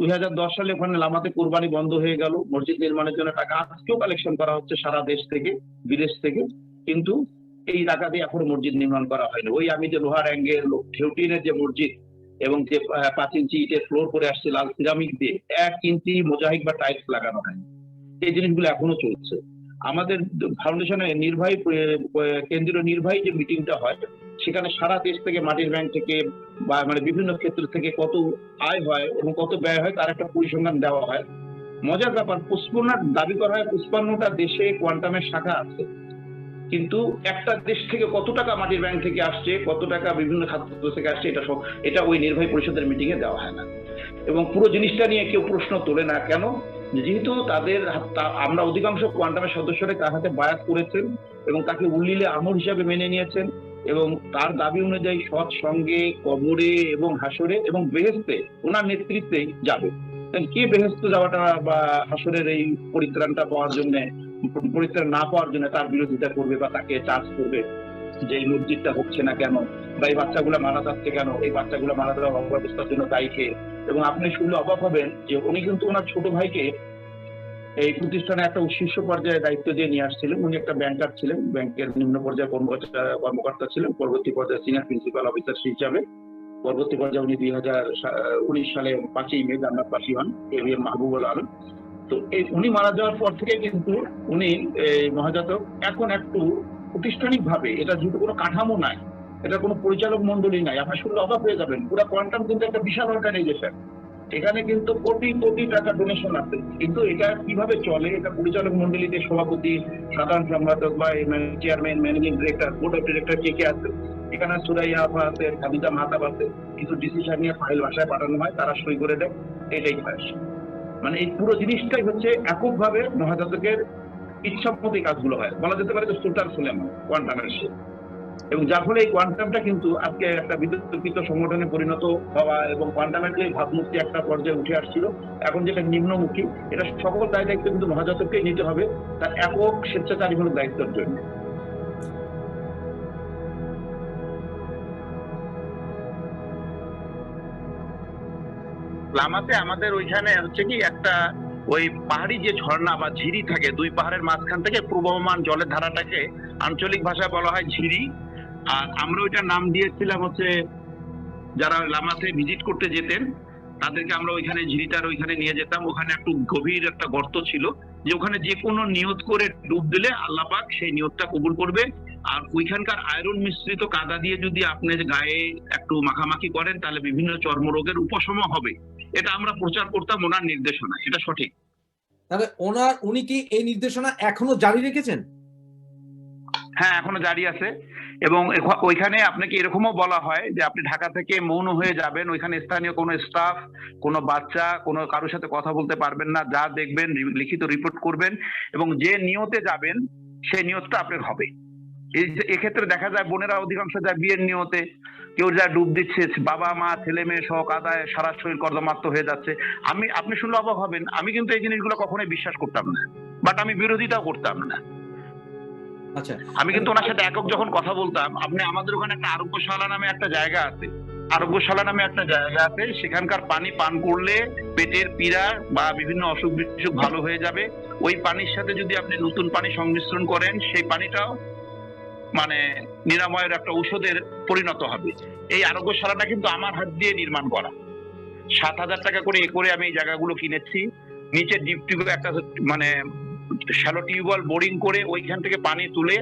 2010 সালে ওখানে লামাতে কোরবানি বন্ধ হয়ে গেল, মসজিদ নির্মাণের জন্য টাকা আজকেও কালেকশন করা হচ্ছে সারা দেশ থেকে, বিদেশ থেকে, কিন্তু এই টাকা দিয়ে এখনো মসজিদ নির্মাণ করা হয়নি। ওই আমি যে লোহার অ্যাঙ্গেল ঢেউটিনের যে মসজিদ এবং যে 5 ইঞ্চি ইটের ফ্লোর করে আসছে লাল সিরামিক দিয়ে, 1 ইঞ্চি মোজাহিক বা টাইলস লাগানো হয়নি। এই জিনিসগুলো এখনো চলছে। আমাদের ফাউন্ডেশনের নির্বাহী কেন্দ্রীয় নির্বাহী যে মিটিংটা হয়, সেখানে সারা দেশ থেকে মাটির ব্যাংক থেকে বা মানে বিভিন্ন ক্ষেত্র থেকে কত আয় হয় এবং কত ব্যয় হয় তার একটা পরিসংখ্যান দেওয়া হয়। মজার ব্যাপার, 55 দাবি করা হয় 55টা দেশে কোয়ান্টামের শাখা আছে, কিন্তু একটা দেশ থেকে কত টাকা মাটির ব্যাংক থেকে আসছে, কত টাকা বিভিন্ন খাত থেকে আসছে, এটা ওই নির্বাহী পরিষদের মিটিং এ দেওয়া হয় না। এবং পুরো জিনিসটা নিয়ে কেউ প্রশ্ন তোলে না। কেন? যেহেতু আমরা অধিকাংশ কোয়ান্টামের সদস্যরা তার হাতে বায়াত করেছেন এবং তাকে উল্লিলে আমর হিসাবে মেনে নিয়েছেন, এবং তার দাবি অনুযায়ী সৎ সঙ্গে কবরে এবং হাসরে এবং বেহেশতে ওনার নেতৃত্বে যাবে। কে বেহেশতে যাওয়াটা বা হাসরের এই পরিত্রাণটা পাওয়ার জন্য, পরিত্রাণ না পাওয়ার জন্য তার বিরোধিতা করবে বা তাকে চার্জ করবে যে এই মসজিদটা হচ্ছে না কেন, বা এই বাচ্চাগুলো মারা যাচ্ছে কেন, এই বাচ্চাগুলো মারা যাওয়ার অব্যবস্থার জন্য দায়ী কে? এবং আপনি শুনলে অবাক হবেন যে উনি কিন্তু ওনার ছোট ভাইকে এই প্রতিষ্ঠানে একটা শীর্ষ পর্যায়ে দায়িত্ব দিয়ে নিয়ে আসছিলেন। উনি একটা ব্যাংকার ছিলেন, ব্যাংকের নিম্ন পর্যায়ে কর্মকর্তা ছিলেন, পরবর্তী পর্যায়ে সিনিয়র প্রিন্সিপাল অফিসার হিসাবে। পরবর্তী পর্যায়ে উনি 2019 সালে 5ই মে জান্নাতবাসী হন, এবিএম মাহবুবুল আলম। তো এই উনি মারা যাওয়ার পর থেকে কিন্তু উনি মহাজাতক এখন একটু প্রাতিষ্ঠানিক ভাবে, এটা যেহেতু কোনো কাঠামো নাই, এটা কোনো পরিচালক মন্ডলী নাই, আপনার শুনলে অবাক হয়ে যাবেন, পুরো কোয়ান্টাম কিন্তু একটা বিশাল অর্গানাইজেশন। এখানে কিন্তু কোটি কোটি টাকা ডোনেশন আছে, কিন্তু এটা কিভাবে চলে, এটা পরিচালক মন্ডলীতে সভাপতি, সাধারণ সম্পাদক বা chairman, managing director, board of director কে কে আছে, এখানে সুরাইয়া আফা আছে, খাদিজা মাহতাব আছে, কিছু ডিসিশন নিয়ে ফাইল বাসায় পাঠানো হয়, তারা সই করে দেয়, এটাই হয়। মানে এই পুরো জিনিসটাই হচ্ছে এককভাবে মহাজাতকের ইচ্ছা মতো কাজগুলো হয়, বলা যেতে পারে যে সুলতান সুলেমান কোয়ান্টামের সে। এবং যার ফলে এই কোয়ান্টামটা কিন্তু আজকে একটা বিতর্কিত সংগঠনে পরিণত হওয়া এবং কোয়ান্টামের যে ভাবমূর্তি একটা পর্যায়ে উঠে আসছিল, এখন যেটা নিম্নমুখী, এটা সকল দায় দায়িত্ব কিন্তু মহাজাতককেই নিতে হবে তার একক স্বেচ্ছাচারীমূলক দায়িত্বের জন্য। লামাতে আমাদের ওইখানে হচ্ছে কি একটা ওই পাহাড়ি যে ঝর্ণা বা ঝিরি থাকে, দুই পাহাড়ের মাঝখান থেকে প্রবহমান জলের ধারাটাকে আঞ্চলিক ভাষায় বলা হয় ঝিরি। আর আমরা ওইটার নাম দিয়েছিলাম হচ্ছে, যারা লামাতে ভিজিট করতে যেতেন তাদেরকে আমরা ওইখানে ঝিরিটার ওইখানে নিয়ে যেতাম। ওখানে একটু গভীর একটা গর্ত ছিল, যে ওখানে যে কোনো নিয়ত করে ডুব দিলে আল্লাহ পাক সেই নিয়তটা কবুল করবে। আর ওইখানকার আয়রন মিশ্রিত কাদা দিয়ে যদি আপনি গায়ে একটু মাখামাখি করেন তাহলে বিভিন্ন চর্মরোগের উপশম হবে। এটা আমরা প্রচার করতাম ওনার নির্দেশনা, এটা সঠিক। তাহলে উনি কি এই নির্দেশনা এখনো জারি রেখেছেন? হ্যাঁ, এখনো জারি আছে। এবং ওইখানে আপনাকে এরকমও বলা হয় যে আপনি ঢাকা থেকে মৌন হয়ে যাবেন, ওইখানে স্থানীয় কোনো স্টাফ, কোনো বাচ্চা, কোনো কারোর সাথে কথা বলতে পারবেন না, যা দেখবেন লিখিত রিপোর্ট করবেন এবং যে নিয়তে যাবেন সেই নিয়তটা আপনার হবে। এক্ষেত্রে দেখা যায় বোনেরা অধিকাংশ যায় বিয়ের নিয়তে, কেউ যা ডুব দিচ্ছে, বাবা মা ছেলে মেয়ে সহ কাদায় সারা শরীর কর্দমাক্ত হয়ে যাচ্ছে। আপনি শুনলে অবাক হবেন, আমি কিন্তু এই জিনিসগুলো কখনোই বিশ্বাস করতাম না, বাট আমি বিরোধিতাও করতাম না। আচ্ছা, আমি কিন্তু ওনার সাথে একক যখন কথা বলতাম, আপনি আমাদের ওখানে একটা আরোগ্যশালা নামে একটা জায়গা আছে, সেখানকার পানি পান করলে পেটের পীড়া বা বিভিন্ন অসুখ বিসুখ ভালো হয়ে যাবে। ওই পানির সাথে যদি আপনি নতুন পানি সংমিশ্রণ করেন, সেই পানিটাও মানে নিরাময়ের একটা ঔষধের পরিণত হবে। এই আরোগ্যশালাটা কিন্তু আমার হাত দিয়ে নির্মাণ করা, 7,000 টাকা করে একরে আমি এই জায়গাগুলো কিনেছি। নিচে ডিপ টিউব একটা মানে শ্যালো টিউবওয়েল বোরিং করে ওইখান থেকে পানি তুলে,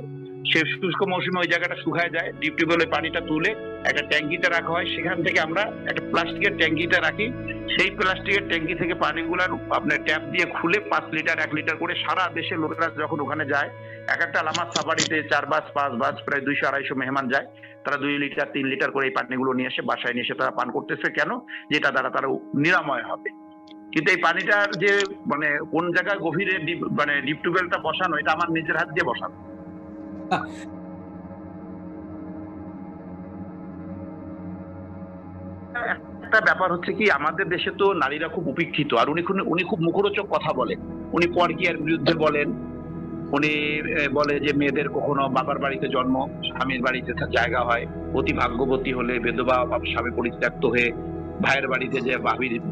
সে শুষ্ক মৌসুমে ওই জায়গাটা শুকায় যায়, ডিপ টিউবওয়েলের পানিটা তুলে একটা ট্যাঙ্কিতে রাখা হয়। সেখান থেকে আমরা একটা প্লাস্টিকের ট্যাঙ্কিতে রাখি, সেই প্লাস্টিকের ট্যাঙ্কি থেকে পানিগুলো আপনার ট্যাপ দিয়ে খুলে 5 লিটার 1 লিটার করে সারা দেশে লোকেরা যখন ওখানে যায়, এক একটা লামাত সাফারিতে 4 বাস 5 বাস প্রায় 200-250 মেহমান যায়, তারা 2 লিটার 3 লিটার করে এই পানিগুলো নিয়ে এসে বাসায় নিয়ে এসে তারা পান করতেছে। কেন? যেটা দ্বারা তারা নিরাময় হবে। কিন্তু এই পানিটার যে মানে কোন জায়গায় গভীরে মানে ডিপ টিউবওয়েলটা বসানো, এটা আমার নিজের হাত দিয়ে বসানো। একটা ব্যাপার হচ্ছে কি, আমাদের দেশে তো নারীরা খুব উপেক্ষিত, আর উনি খুব মুখরোচক কথা বলেন। উনি পরকীয়ার বিরুদ্ধে বলেন, উনি বলে যে মেয়েদের কখনো বাবার বাড়িতে জন্ম, স্বামীর বাড়িতে জায়গা হয়, অতি ভাগ্যবতী হলে, বিধবা স্বামী পরিত্যক্ত হয়ে ভাইয়ের বাড়িতে যে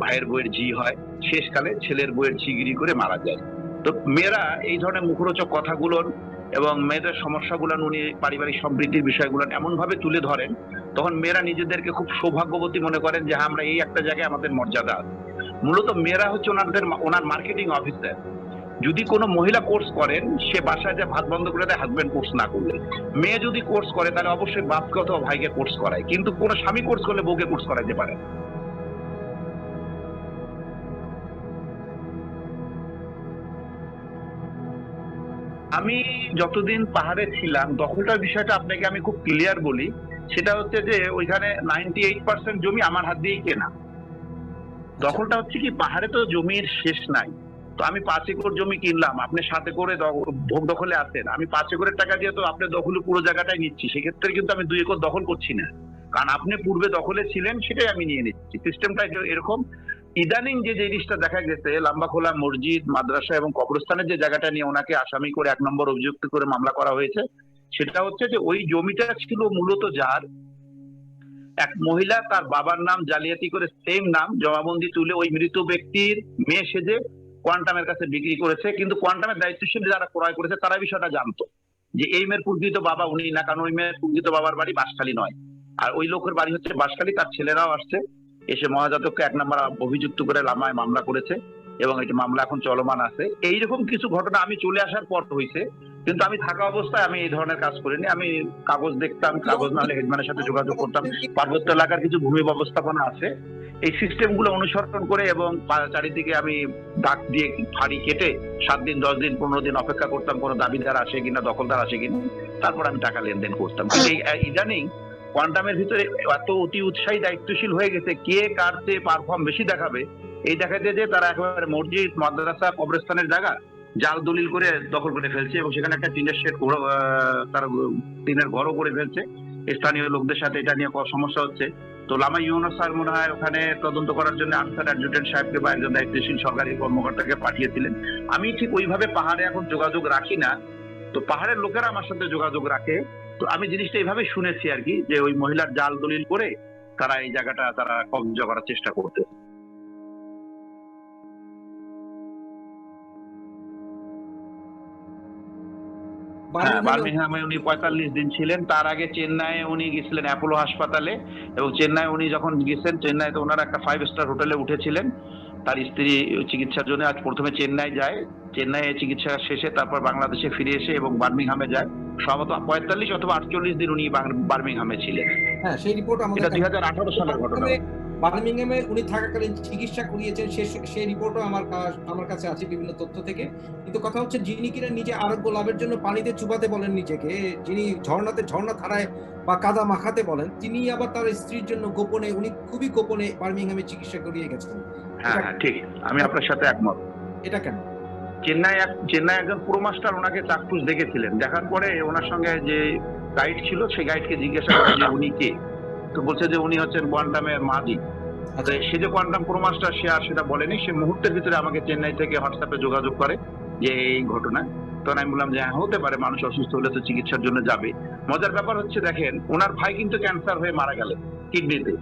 ভাইয়ের বইয়ের ঝি হয়, শেষকালে ছেলের বইয়ের ঝিগিরি করে মারা যায়। তো মেয়েরা এই ধরনের মুখরোচক কথাগুলোর এবং মেয়েদের সমস্যাগুলো উনি পারিবারিক সম্প্রীতির বিষয়গুলো এমন ভাবে তুলে ধরেন, তখন মেয়েরা নিজেদেরকে খুব সৌভাগ্যবতী মনে করেন যে আমরা এই একটা জায়গায় আমাদের মর্যাদা আছে। মূলত মেয়েরা হচ্ছে ওনার মার্কেটিং অফিসার। যদি কোনো মহিলা কোর্স করেন, সে বাসায় যে ভাত বন্ধ করে দেয় হাজবেন্ড কোর্স না করলে। মেয়ে যদি কোর্স করে তাহলে অবশ্যই বাপকে অথবা ভাইকে কোর্স করায়, কিন্তু কোনো স্বামী কোর্স করলে বউকে কোর্স করাইতে পারে। আমি যতদিন পাহাড়ে ছিলাম, দখলটার বিষয়টা আপনাকে আমি খুব ক্লিয়ার বলি, সেটা হচ্ছে যে ওইখানে 98% জমি আমার হাত দিয়েই কেনা। দখলটা হচ্ছে কি, পাহাড়ে তো জমির শেষ নাই। তো আমি 5 একর জমি কিনলাম, আপনি 7 একরে ভোগ দখলে আছেন, আমি 5 একরের টাকা দিয়ে তো আপনার দখলে পুরো জায়গাটাই নিচ্ছি। সেক্ষেত্রে কিন্তু আমি 2 একর দখল করছি না, কারণ আপনি পূর্বে দখলে ছিলেন সেটাই আমি নিয়ে নিচ্ছি। সিস্টেমটা এরকম। ইদানিং যে জিনিসটা দেখা গেছে, লাম্বাখোলা মসজিদ, মাদ্রাসা এবং কবরস্থানের যে জায়গাটা নিয়ে ওনাকে আসামি করে 1 নম্বর অভিযুক্ত করে মামলা করা হয়েছে, সেটা হচ্ছে যে ওই জমিটা ছিল মূলত যার, এক মহিলা তার বাবার নাম জালিয়াতি করে সেম নাম জমাবন্দি তুলে ওই মৃত ব্যক্তির মেয়ে সেজে কোয়ান্টামের কাছে বিক্রি করেছে। কিন্তু কোয়ান্টামের দায়িত্বশীল যারা ক্রয় করেছে তারা বিষয়টা জানতো যে এই মেয়ের প্রকৃত বাবা উনি না, কারণ ওই মেয়ের প্রকৃত বাবার বাড়ি বাঁশখালী নয়, আর ওই লোকের বাড়ি হচ্ছে বাঁশখালী। তার ছেলেরাও আসছে, এসে মহাজাতককে 1 নম্বর অভিযুক্ত করে লামায় মামলা করেছে এবং এটি মামলা এখন চলমান আছে। এইরকম কিছু ঘটনা আমি চলে আসার পর হয়েছে, কিন্তু আমি থাকা অবস্থায় আমি এই ধরনের কাজ করিনি। আমি কাগজ দেখতাম, কাগজ না হলে হেডম্যানের সাথে যোগাযোগ করতাম। পার্বত্য এলাকার কিছু ভূমি ব্যবস্থাপনা আছে, এই সিস্টেম গুলো অনুসরণ করে এবং চারিদিকে আমি দাগ দিয়ে ফাড়ি কেটে 7 দিন 10 দিন 15 দিন অপেক্ষা করতাম কোনো দাবিদার আসে কিনা, দখলদার আসে কিনা, তারপর আমি টাকা লেনদেন করতাম। কিন্তু এই ইদানিং কোয়ান্টামের ভিতরে এত অতি উৎসাহী দায়িত্বশীল হয়ে গেছে, কে কার চেয়ে পারফর্ম বেশি দেখাবে এই দেখাতে যে তারা একেবারে মসজিদ, মাদ্রাসা, কবরস্থানের জায়গা জাল দলিল করে দখল করে ফেলছে এবং সেখানে একটা টিনের শেড, তারা টিনের ঘরও করে ফেলছে। স্থানীয় লোকদের সাথে এটা নিয়ে সমস্যা হচ্ছে। তো লামা ইউনুস স্যার মনে হয় ওখানে তদন্ত করার জন্য আনসার অ্যাডজুটেন্ট সাহেবকে বা একজন দায়িত্বশীল সরকারি কর্মকর্তাকে পাঠিয়েছিলেন। আমি ঠিক ওইভাবে পাহাড়ে এখন যোগাযোগ রাখি না, তো পাহাড়ের লোকেরা আমার সাথে যোগাযোগ রাখে। তো আমি জিনিসটা এইভাবে শুনেছি আর কি, যে ওই মহিলার জাল দলিল করে তারা এই জায়গাটা তারা কবজা করার চেষ্টা করতে। হ্যাঁ, বার্মিংহামে উনি 45 দিন ছিলেন। তার আগে চেন্নাইয়ে উনি গেছিলেন অ্যাপোলো হাসপাতালে, এবং চেন্নাই উনি যখন গেছেন, চেন্নাইতে ওনারা একটা 5 স্টার হোটেলে উঠেছিলেন। তার স্ত্রী চিকিৎসার জন্য আজ প্রথমে চেন্নাই যায়, চেন্নাইয়ে চিকিৎসা শেষে তারপর বাংলাদেশে ফিরে এসে এবং বার্মিংহামে যায়। সম্ভবত 45 অথবা 48 দিন উনি বার্মিংহামে ছিলেন। হ্যাঁ, সেই রিপোর্ট আমাদের 2018 সালের ঘটনা। বার্মিংহামে উনি থাকাকালীন চিকিৎসা করিয়েছেন, সেই রিপোর্টও আমার কাছে আছে বিভিন্ন তথ্য থেকে। কিন্তু কথা হচ্ছে, যিনি কিনা নিজে আরোগ্য লাভের জন্য পানিতে চুবাতে বলেন নিজেকে, যিনি ঝর্ণা ধারায় বা কাদা মাখাতে বলেন, তিনি আবার তার স্ত্রীর জন্য গোপনে, উনি খুবই গোপনে বার্মিংহামে চিকিৎসা করিয়ে গেছেন। হ্যাঁ, ঠিক, আমি আপনার সাথে একমত। এটা কেন? চেন্নাই একজন পুরো মাস্টার ওনাকে চাক্ষুষ দেখেছিলেন, দেখার পরে ওনার সঙ্গে যে গাইড ছিল সেই গাইডকে জিজ্ঞাসা করে যে উনি কে, তো বলছে যে উনি হচ্ছেন কোয়ান্টামের মাদি। সে যে কোয়ান্টাম প্রো মাস্টার সে আর সেটা বলেনি, সে মুহূর্তের ভিতরে আমাকে চেন্নাই থেকে হোয়াটসঅ্যাপে যোগাযোগ করে যে এই ঘটনা। তখন আমি বললাম যে হ্যাঁ, হতে পারে, মানুষ অসুস্থ হলে তো চিকিৎসার জন্য যাবে। মজার ব্যাপার হচ্ছে, দেখেন ওনার ভাই কিন্তু ক্যান্সার হয়ে মারা গেলেন কিডনিতে।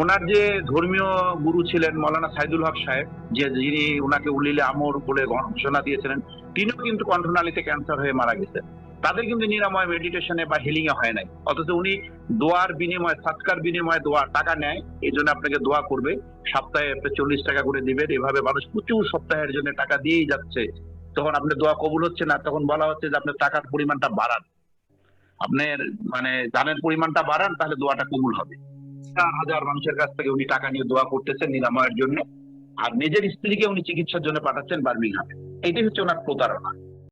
ওনার যে ধর্মীয় গুরু ছিলেন মৌলানা সাইদুল হক সাহেব, যিনি ওনাকে উলিলে আমর বলে ঘোষণা দিয়েছিলেন, তিনিও কিন্তু কণ্ঠনালীতে ক্যান্সার হয়ে মারা গেছেন। তাদের কিন্তু নিরাময় মেডিটেশনে বা হিলিং এ হয় নাই, অথচ উনি দোয়ার বিনিময়ে, সাদকার বিনিময়ে দোয়া টাকা নেয়, এই জন্য আপনাকে দোয়া করবে, সপ্তাহে 40 টাকা করে দিবেন। এভাবে মানুষ প্রচুর সপ্তাহের জন্য টাকা দিয়েই যাচ্ছে। তখন আপনার দোয়া কবুল হচ্ছে না, তখন বলা হচ্ছে যে আপনার টাকার পরিমাণটা বাড়ান, আপনার দানের পরিমাণটা বাড়ান, তাহলে দোয়াটা কবুল হবে। হাজার মানুষের কাছ থেকে উনি টাকা নিয়ে দোয়া করতেছেন নিরাময়ের জন্য, আর নিজের স্ত্রীকে উনি চিকিৎসার জন্য পাঠাচ্ছেন বার্মিংহামে। এটাই হচ্ছে ওনার প্রতারণা।